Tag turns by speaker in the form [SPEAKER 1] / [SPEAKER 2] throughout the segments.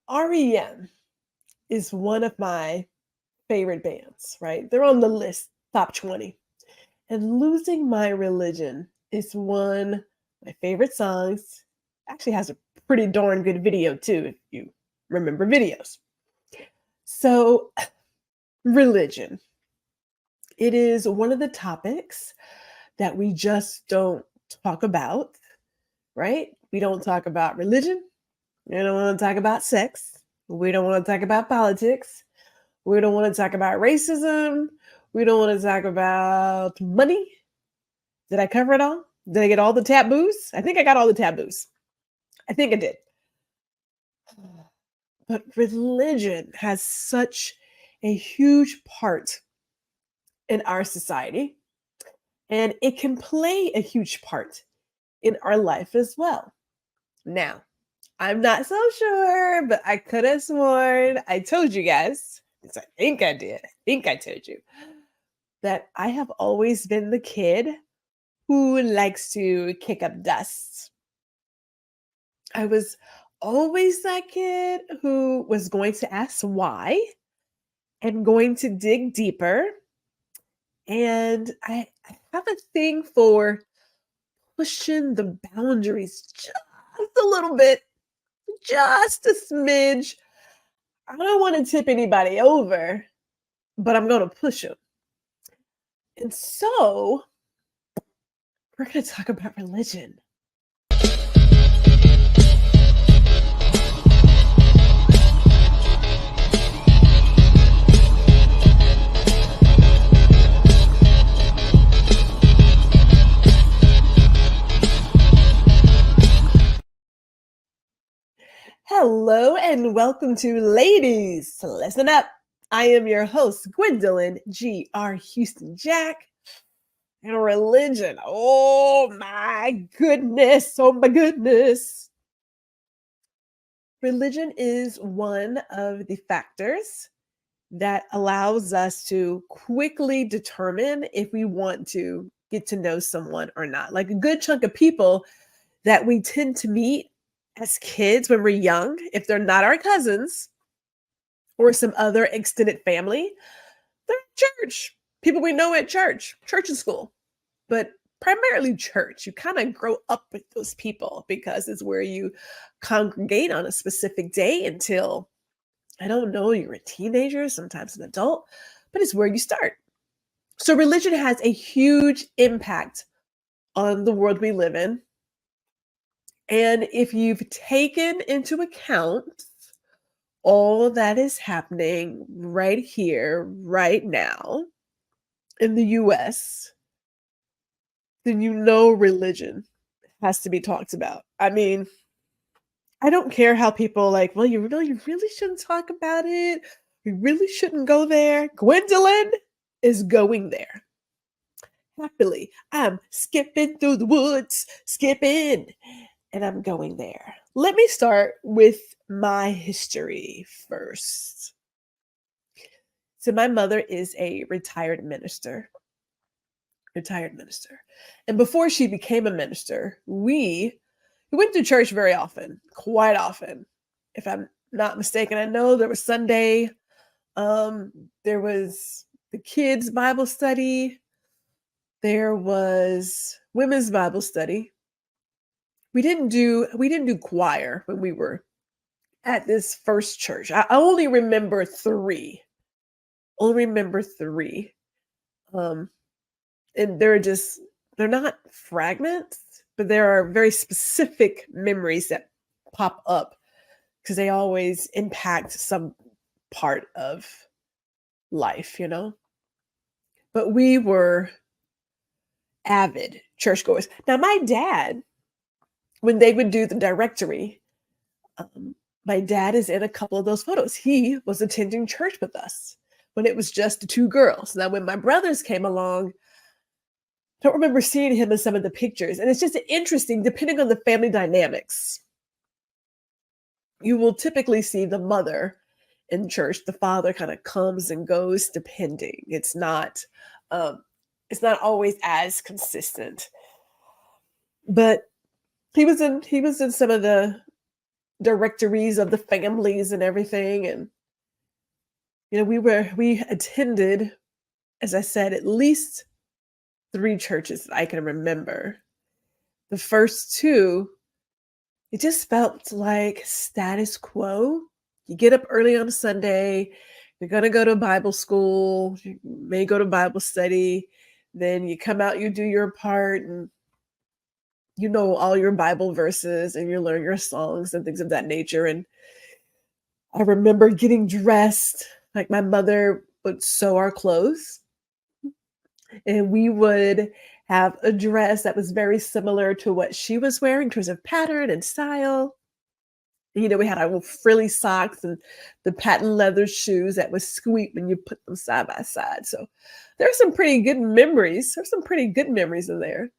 [SPEAKER 1] REM is one of my favorite bands, right? They're on the list, top 20. And Losing My Religion is one of my favorite songs. Actually has a pretty darn good video too, if you remember videos. So, religion. It is one of the topics that we just don't talk about, right? We don't talk about religion. We don't want to talk about sex. We don't want to talk about politics. We don't want to talk about racism. We don't want to talk about money. Did I cover it all? Did I get all the taboos? I think I got all the taboos. I think I did. But religion has such a huge part in our society, and it can play a huge part in our life as well. Now, I'm not so sure, but I could have sworn I told you guys, because I think I did. I think I told you that I have always been the kid who likes to kick up dust. I was always that kid who was going to ask why and going to dig deeper. And I have a thing for pushing the boundaries just a little bit, just a smidge. I don't want to tip anybody over, but I'm going to push them. And so we're going to talk about religion. Hello and welcome to Ladies Listen Up. I am your host, Gwendolyn G.R. Houston Jack. And religion, oh my goodness, oh my goodness. Religion is one of the factors that allows us to quickly determine if we want to get to know someone or not. Like a good chunk of people that we tend to meet as kids when we're young, if they're not our cousins or some other extended family, they're at church. People we know at church and school, but primarily church. You kind of grow up with those people because it's where you congregate on a specific day until, I don't know, you're a teenager, sometimes an adult, but it's where you start. So religion has a huge impact on the world we live in. And if you've taken into account all that is happening right here, right now in the US, then you know religion has to be talked about. I mean, I don't care how people like, well, you really shouldn't talk about it. You really shouldn't go there. Gwendolyn is going there. Happily, I'm skipping through the woods, skipping, and I'm going there. Let me start with my history first. So my mother is a retired minister. And before she became a minister, we went to church very often, quite often. If I'm not mistaken, I know there was Sunday, there was the kids' Bible study, there was women's Bible study. We didn't do choir when we were at this first church. I only remember three. And they're not fragments, but there are very specific memories that pop up because they always impact some part of life, you know? But we were avid churchgoers. Now, my dad, when they would do the directory, my dad is in a couple of those photos. He was attending church with us when it was just the two girls. Now, when my brothers came along, I don't remember seeing him in some of the pictures. And it's just interesting, depending on the family dynamics. You will typically see the mother in church. The father kind of comes and goes depending. It's not always as consistent. But he was in some of the directories of the families and everything. And we attended, as I said, at least three churches that I can remember. The first two, it just felt like status quo. You get up early on a Sunday, you're gonna go to Bible school, you may go to Bible study, then you come out, you do your part, and you know all your Bible verses and you learn your songs and things of that nature. And I remember getting dressed, like my mother would sew our clothes, and we would have a dress that was very similar to what she was wearing in terms of pattern and style. We had our little frilly socks and the patent leather shoes that would squeak when you put them side by side. So there's some pretty good memories. There's some pretty good memories in there.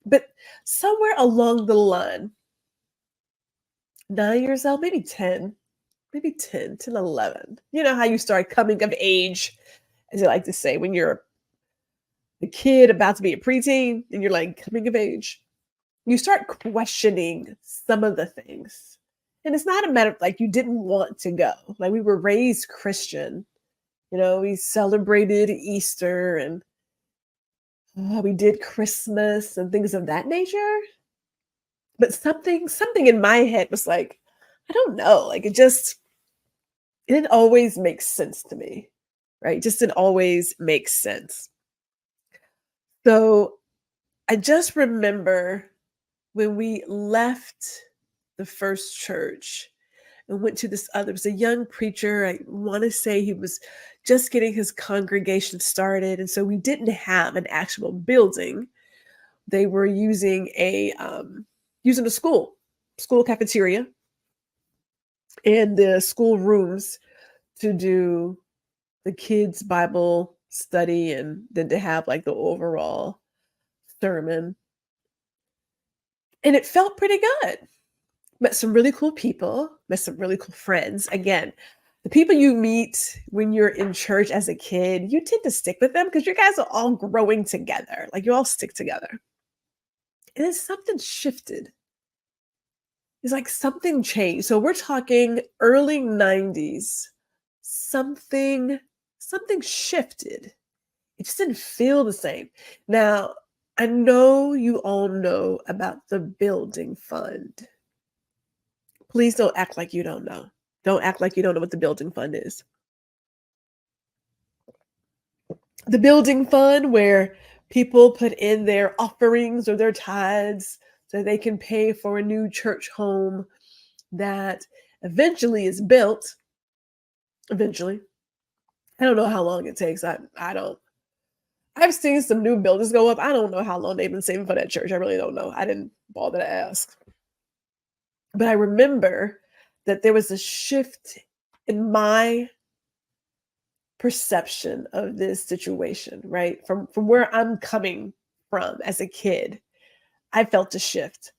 [SPEAKER 1] But somewhere along the line, 9 years old, maybe 10, 11. You know how you start coming of age, as you like to say, when you're a kid about to be a preteen and you're like coming of age. You start questioning some of the things. And it's not a matter of like you didn't want to go. Like we were raised Christian. We celebrated Easter and we did Christmas and things of that nature. But something in my head was like, I don't know, like it didn't always make sense to me, right? It just didn't always make sense. So I just remember when we left the first church and went to this other, it was a young preacher. I want to say he was just getting his congregation started. And so we didn't have an actual building. They were using a school cafeteria and the school rooms to do the kids' Bible study and then to have like the overall sermon. And it felt pretty good. Met some really cool people, met some really cool friends. Again, the people you meet when you're in church as a kid, you tend to stick with them because you guys are all growing together. Like you all stick together. And then something shifted. It's like something changed. So we're talking early 90s. Something shifted. It just didn't feel the same. Now, I know you all know about the building fund. Please don't act like you don't know. Don't act like you don't know what the building fund is. The building fund where people put in their offerings or their tithes so they can pay for a new church home that eventually is built. Eventually. I don't know how long it takes. I don't. I've seen some new buildings go up. I don't know how long they've been saving for that church. I really don't know. I didn't bother to ask. But I remember that there was a shift in my perception of this situation, right? From where I'm coming from as a kid, I felt a shift.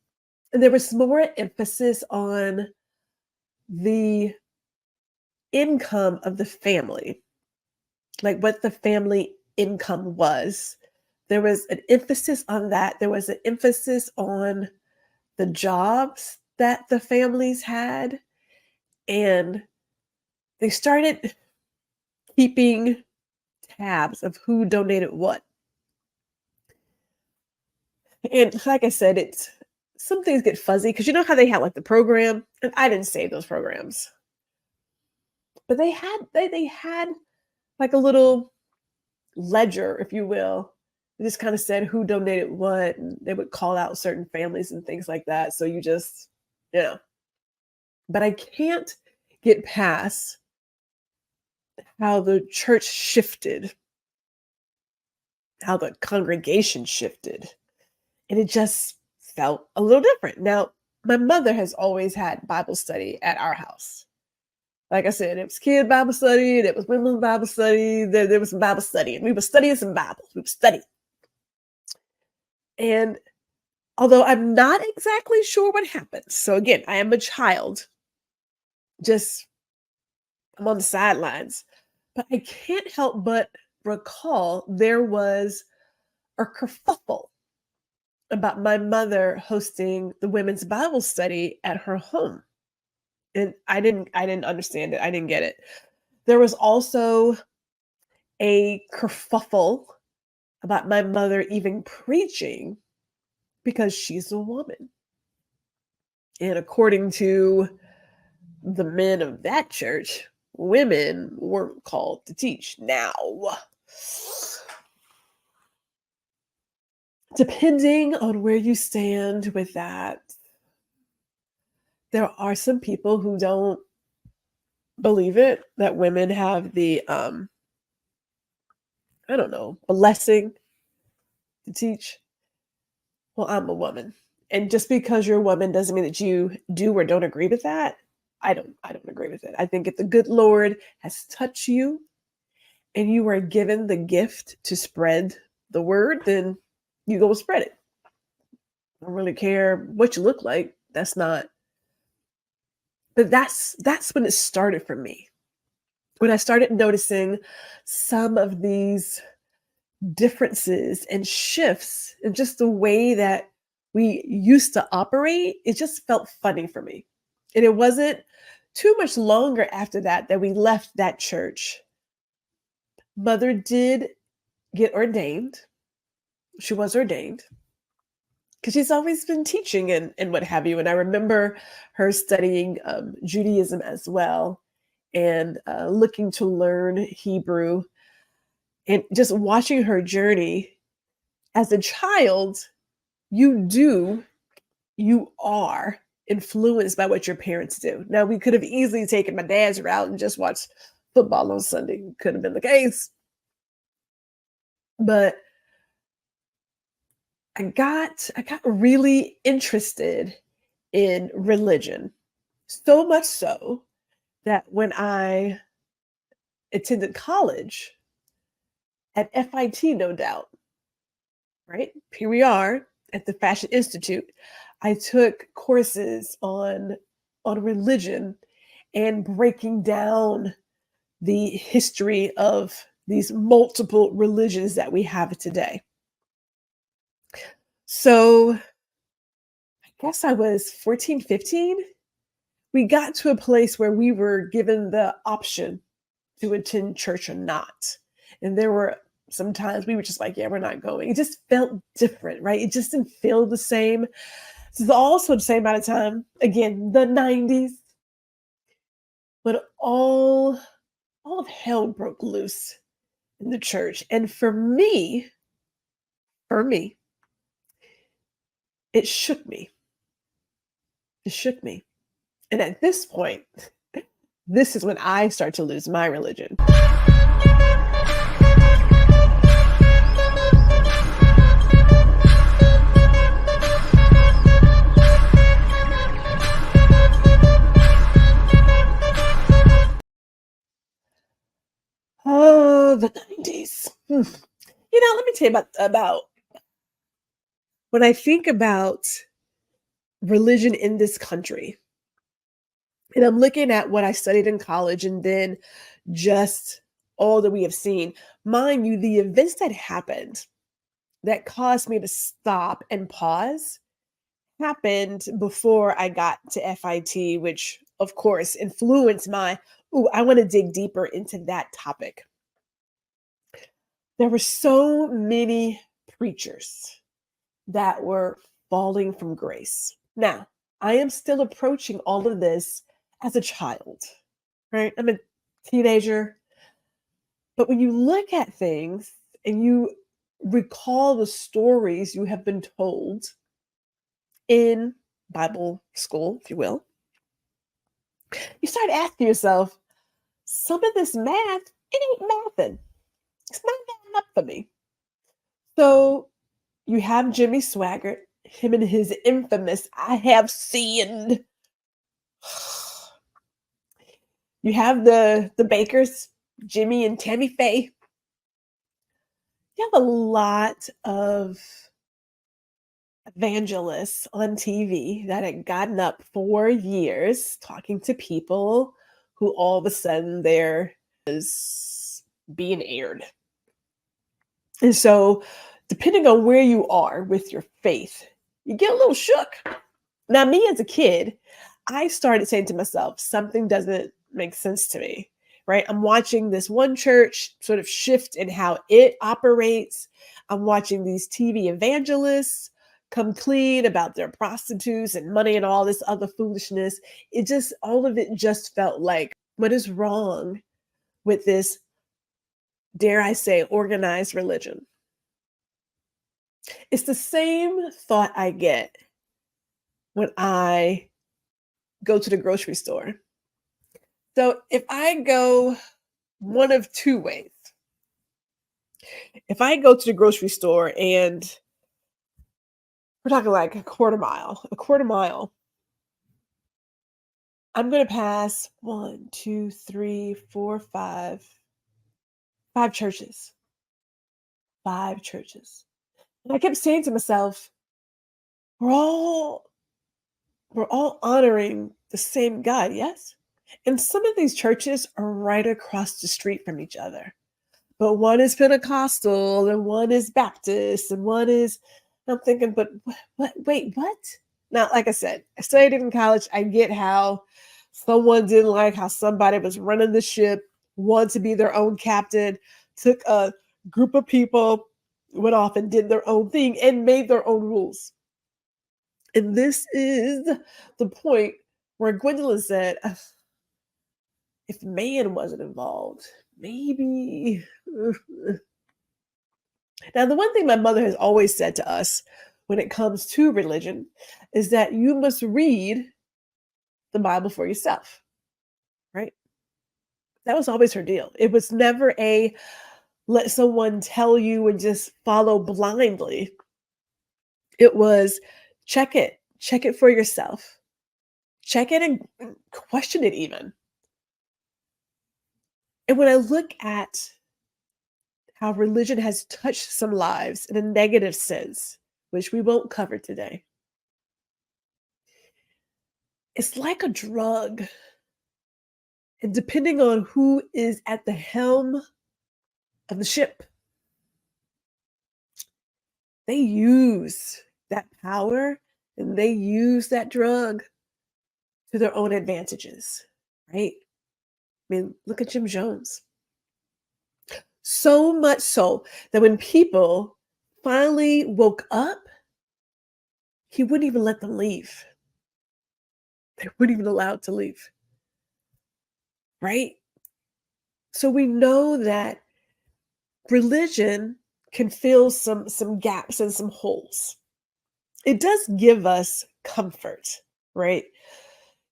[SPEAKER 1] And there was more emphasis on the income of the family, like what the family income was. There was an emphasis on that. There was an emphasis on the jobs that the families had. And they started keeping tabs of who donated what. And like I said, it's some things get fuzzy because you know how they had like the program, and I didn't save those programs, but they had like a little ledger, if you will. It just kind of said who donated what, and they would call out certain families and things like that. So you just, you know, but I can't get past how the church shifted, how the congregation shifted. And it just felt a little different. Now, my mother has always had Bible study at our house. Like I said, it was kid Bible study, there was women's Bible study, there was some Bible study, and we were studying some Bibles. We were studying. And although I'm not exactly sure what happened, so again, I am a child, just I'm on the sidelines, but I can't help but recall there was a kerfuffle about my mother hosting the women's Bible study at her home. And I didn't understand it. I didn't get it. There was also a kerfuffle about my mother even preaching because she's a woman. And according to the men of that church, women weren't called to teach. Now, depending on where you stand with that, there are some people who don't believe it, that women have the I don't know, blessing to teach. Well, I'm a woman. And just because you're a woman doesn't mean that you do or don't agree with that. I don't agree with it. I think if the good Lord has touched you and you are given the gift to spread the word, then you go spread it. I don't really care what you look like. That's not, but that's when it started for me. When I started noticing some of these differences and shifts in just the way that we used to operate, it just felt funny for me. And it wasn't too much longer after that that we left that church. Mother did get ordained. She was ordained because she's always been teaching and what have you. And I remember her studying Judaism as well and looking to learn Hebrew and just watching her journey as a child. You are influenced by what your parents do. Now, we could have easily taken my dad's route and just watched football on Sunday. Could have been the case. But I got really interested in religion. So much so that when I attended college at FIT, no doubt, right? Here we are at the Fashion Institute. I took courses on religion and breaking down the history of these multiple religions that we have today. So I guess I was 14, 15. We got to a place where we were given the option to attend church or not. And there were sometimes we were just like, yeah, we're not going. It just felt different, right? It just didn't feel the same. This is also the same amount of time, again, the 90s, but all of hell broke loose in the church. And for me, it shook me. It shook me. And at this point, this is when I start to lose my religion. Oh, the 90s. Let me tell you about when I think about religion in this country, and I'm looking at what I studied in college and then just all that we have seen. Mind you, the events that happened that caused me to stop and pause happened before I got to FIT, which of course influenced I want to dig deeper into that topic. There were so many preachers that were falling from grace. Now, I am still approaching all of this as a child, right? I'm a teenager. But when you look at things and you recall the stories you have been told in Bible school, if you will, you start asking yourself, some of this math, it ain't mathing. It's not adding up for me. So you have Jimmy Swaggart, him and his infamous "I have sinned." You have the Bakers, Jimmy and Tammy Faye. You have a lot of evangelists on TV that had gotten up for years talking to people who all of a sudden they're is being aired. And so, depending on where you are with your faith, you get a little shook. Now, me as a kid, I started saying to myself, something doesn't make sense to me, right? I'm watching this one church sort of shift in how it operates. I'm watching these TV evangelists come clean about their prostitutes and money and all this other foolishness. All of it just felt like, what is wrong with this, dare I say, organized religion? It's the same thought I get when I go to the grocery store. So if I go one of two ways, if I go to the grocery store and we're talking like a quarter mile, I'm going to pass one, two, three, four, five churches, five churches. And I kept saying to myself, we're all we're all honoring the same God, yes? And some of these churches are right across the street from each other. But one is Pentecostal and one is Baptist and one is, I'm thinking, but wait, what? Now, like I said, I studied in college. I get how someone didn't like how somebody was running the ship, wanted to be their own captain, took a group of people, went off and did their own thing and made their own rules. And this is the point where Gwendolyn said, if man wasn't involved, maybe. Now, the one thing my mother has always said to us when it comes to religion is that you must read the Bible for yourself, right? That was always her deal. It was never a let someone tell you and just follow blindly. It was check it for yourself, check it and question it even. And when I look at how religion has touched some lives in a negative sense, which we won't cover today, it's like a drug. And depending on who is at the helm of the ship, they use that power and they use that drug to their own advantages, right? I mean, look at Jim Jones. So much so that when people finally woke up, he wouldn't even let them leave. They weren't even allowed to leave, right? So we know that religion can fill some gaps and some holes. It does give us comfort, right?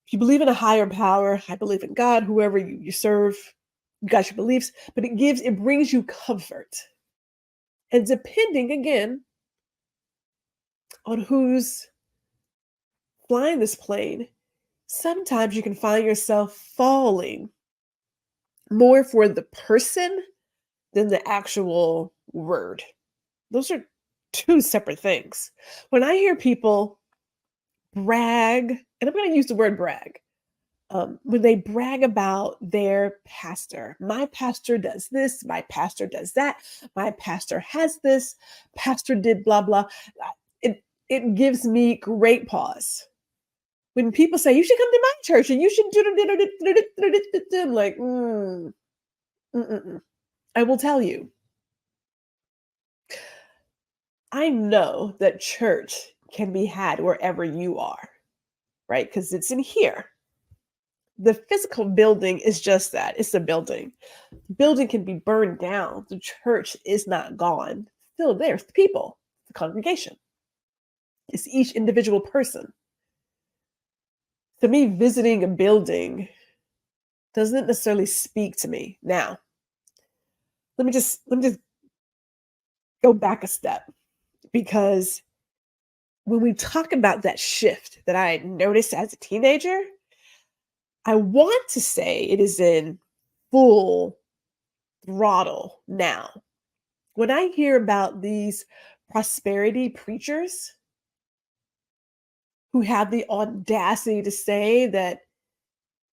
[SPEAKER 1] If you believe in a higher power, I believe in God, whoever you serve, you got your beliefs, but it brings you comfort. And depending again on who's flying this plane, sometimes you can find yourself falling more for the person than the actual word. Those are two separate things. When I hear people brag, and I'm going to use the word brag, when they brag about their pastor, my pastor does this, my pastor does that, my pastor has this, pastor did blah blah. It gives me great pause when people say you should come to my church and you should do. I'm like, I will tell you, I know that church can be had wherever you are, right? Because it's in here. The physical building is just that. It's a building. The building can be burned down. The church is not gone. Still there. It's the people, the congregation. It's each individual person. To me, visiting a building doesn't necessarily speak to me. Now, let me just go back a step, because when we talk about that shift that I noticed as a teenager, I want to say it is in full throttle now. When I hear about these prosperity preachers who have the audacity to say that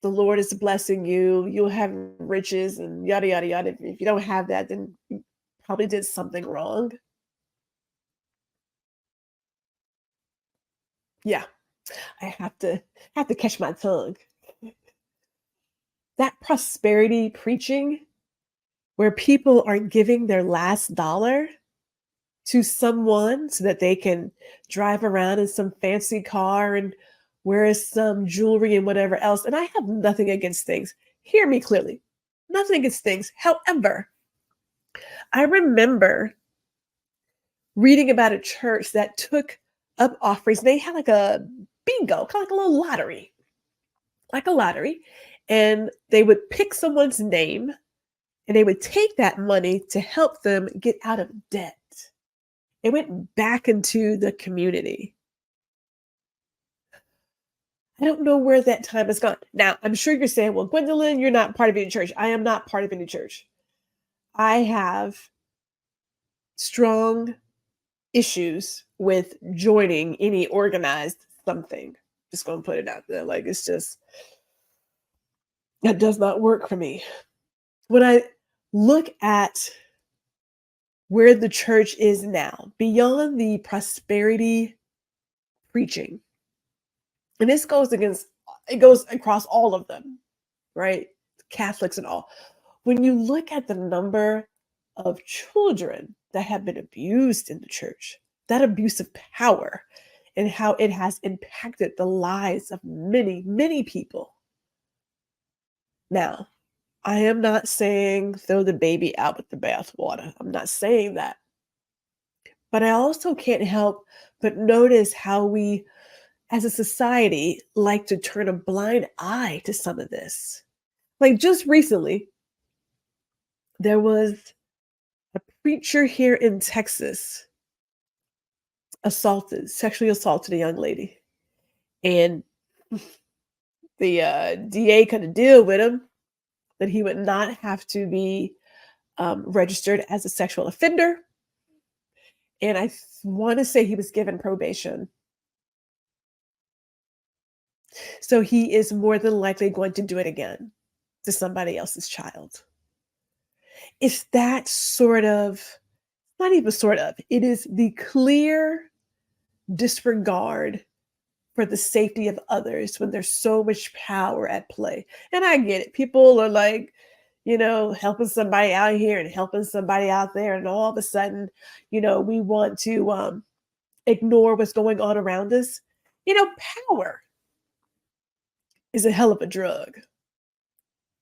[SPEAKER 1] the Lord is blessing you, you'll have riches and yada, yada, yada. If you don't have that, then you probably did something wrong. Yeah. I have to catch my tongue. That prosperity preaching where people are giving their last dollar to someone so that they can drive around in some fancy car and wear some jewelry and whatever else. And I have nothing against things. Hear me clearly. Nothing against things. However, I remember reading about a church that took up offerings. They had like a bingo, kind of like a little lottery, like a lottery. And they would pick someone's name and they would take that money to help them get out of debt. It went back into the community. I don't know where that time has gone. Now, I'm sure you're saying, well, Gwendolyn, you're not part of any church. I am not part of any church. I have strong issues with joining any organized something. Just going to put it out there. Like, it's just, that does not work for me. When I look at where the church is now, beyond the prosperity preaching, and this goes against, it goes across all of them, right? Catholics and all. When you look at the number of children that have been abused in the church, that abuse of power and how it has impacted the lives of many, many people. Now, I am not saying throw the baby out with the bathwater. I'm not saying that. But I also can't help but notice how we, as a society, like to turn a blind eye to some of this. Like just recently, there was a preacher here in Texas sexually assaulted a young lady. And the DA couldn't deal with him, that he would not have to be registered as a sexual offender. And I want to say he was given probation. So he is more than likely going to do it again to somebody else's child. It's that sort of, not even sort of, it is the clear disregard for the safety of others when there's so much power at play. And I get it. People are like, helping somebody out here and helping somebody out there. And all of a sudden, we want to ignore what's going on around us. Power is a hell of a drug.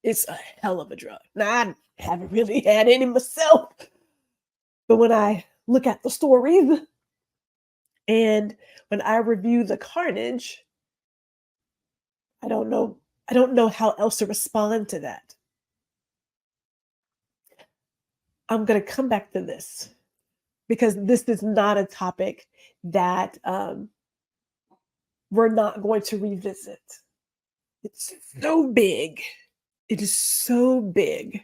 [SPEAKER 1] It's a hell of a drug. Now, I haven't really had any myself, but when I look at the stories and when I review the carnage, I don't know. I don't know how else to respond to that. I'm going to come back to this because this is not a topic that we're not going to revisit. It's so big. It is so big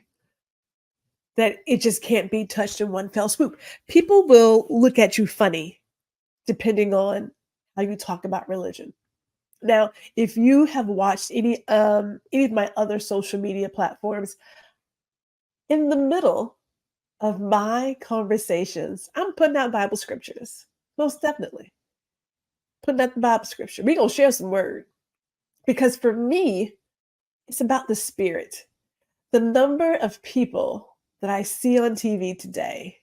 [SPEAKER 1] that it just can't be touched in one fell swoop. People will look at you funny depending on how you talk about religion. Now, if you have watched any of my other social media platforms, in the middle of my conversations, I'm putting out Bible scriptures. Most definitely. Putting out the Bible scripture. We're gonna share some word. Because for me, it's about the spirit. The number of people that I see on TV today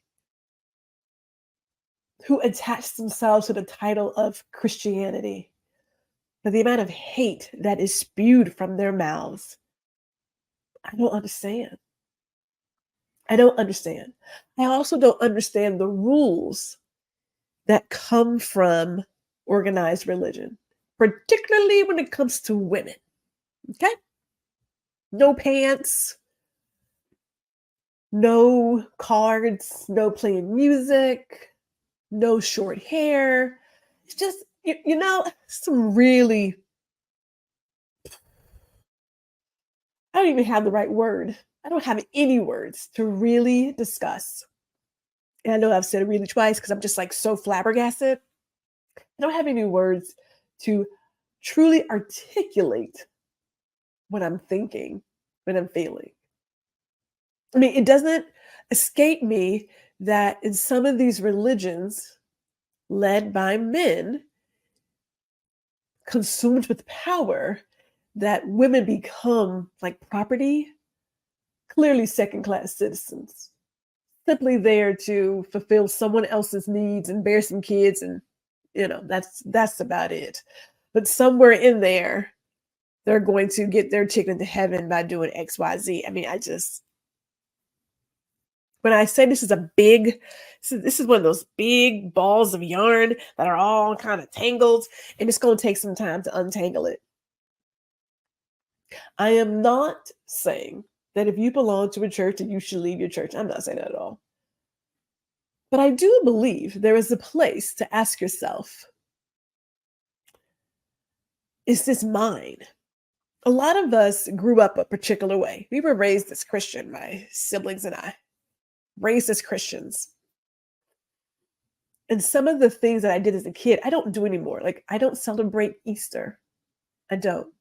[SPEAKER 1] who attach themselves to the title of Christianity, but the amount of hate that is spewed from their mouths, I don't understand. I don't understand. I also don't understand the rules that come from organized religion, particularly when it comes to women. Okay? No pants, no cards, no playing music, no short hair. It's just, some really, I don't even have the right word. I don't have any words to really discuss. And I know I've said it really twice because I'm just like so flabbergasted. I don't have any words to truly articulate what I'm thinking, what I'm feeling. I mean, it doesn't escape me that in some of these religions led by men, consumed with power that women become like property, clearly second class citizens, simply there to fulfill someone else's needs and bear some kids and that's about it. But somewhere in there, they're going to get their ticket to heaven by doing XYZ. I mean, when I say this is one of those big balls of yarn that are all kind of tangled, and it's going to take some time to untangle it. I am not saying that if you belong to a church that you should leave your church. I'm not saying that at all. But I do believe there is a place to ask yourself, is this mine? A lot of us grew up a particular way. We were raised as Christian, my siblings and I, raised as Christians. And some of the things that I did as a kid, I don't do anymore. Like, I don't celebrate Easter. I don't.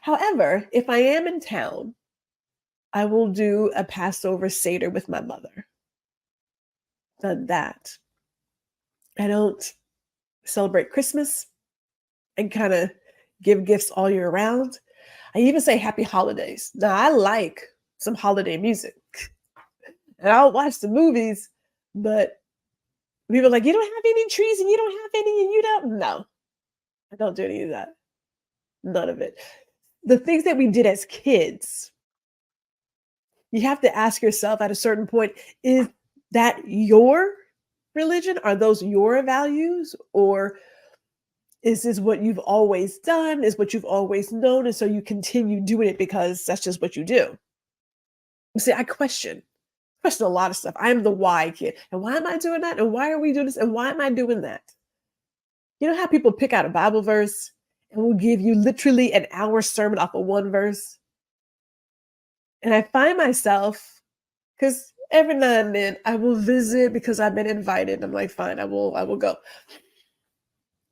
[SPEAKER 1] However, if I am in town, I will do a Passover Seder with my mother. Done that. I don't celebrate Christmas and kind of give gifts all year round. I even say happy holidays. Now, I like some holiday music and I'll watch the movies, but people are like, you don't have any trees and you don't have any and you don't. No, I don't do any of that. None of it. The things that we did as kids, you have to ask yourself at a certain point, is that your religion? Are those your values? Or is this what you've always done? Is what you've always known? And so you continue doing it because that's just what you do. See, I question a lot of stuff. I am the why kid. And why am I doing that? And why are we doing this? And why am I doing that? You know how people pick out a Bible verse and will give you literally an hour sermon off of one verse? And I find myself, because every now and then I will visit because I've been invited. I'm like, fine, I will go.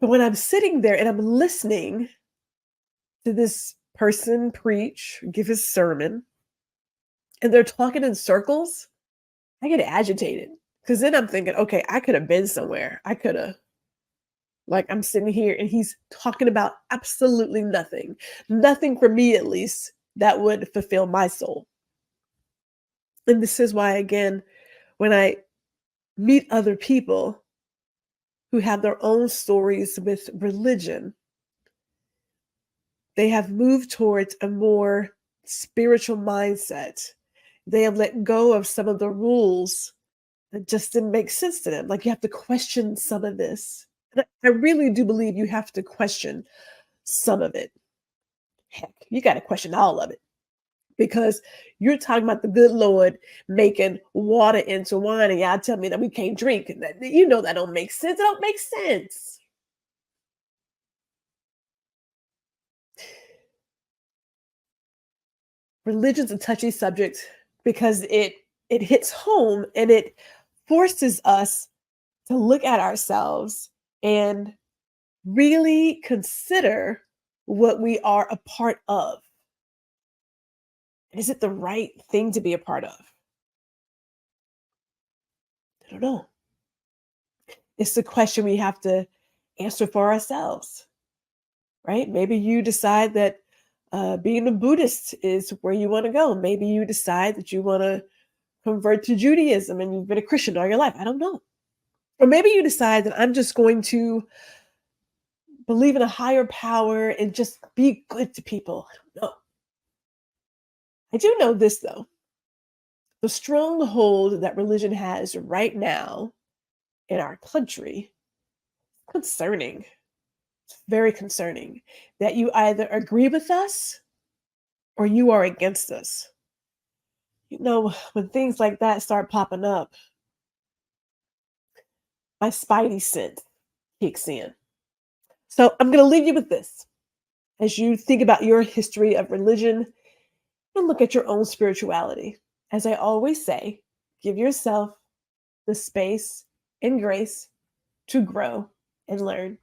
[SPEAKER 1] But when I'm sitting there and I'm listening to this person preach, give his sermon, and they're talking in circles, I get agitated. Because then I'm thinking, okay, I could have been somewhere. I could have, like, I'm sitting here and he's talking about absolutely nothing. Nothing for me, at least, that would fulfill my soul. And this is why, again, when I meet other people who have their own stories with religion, they have moved towards a more spiritual mindset. They have let go of some of the rules that just didn't make sense to them. Like, you have to question some of this. And I really do believe you have to question some of it. Heck, you got to question all of it. Because you're talking about the good Lord making water into wine, and y'all tell me that we can't drink. You know that don't make sense. It don't make sense. Religion's a touchy subject because it hits home and it forces us to look at ourselves and really consider what we are a part of. Is it the right thing to be a part of? I don't know. It's the question we have to answer for ourselves, right? Maybe you decide that being a Buddhist is where you want to go. Maybe you decide that you want to convert to Judaism and you've been a Christian all your life. I don't know. Or maybe you decide that I'm just going to believe in a higher power and just be good to people. I don't know. I do know this, though. The stronghold that religion has right now in our country, concerning. It's very concerning that you either agree with us or you are against us. You know, when things like that start popping up, my spidey sense kicks in. So I'm going to leave you with this. As you think about your history of religion and look at your own spirituality, as I always say, give yourself the space and grace to grow and learn.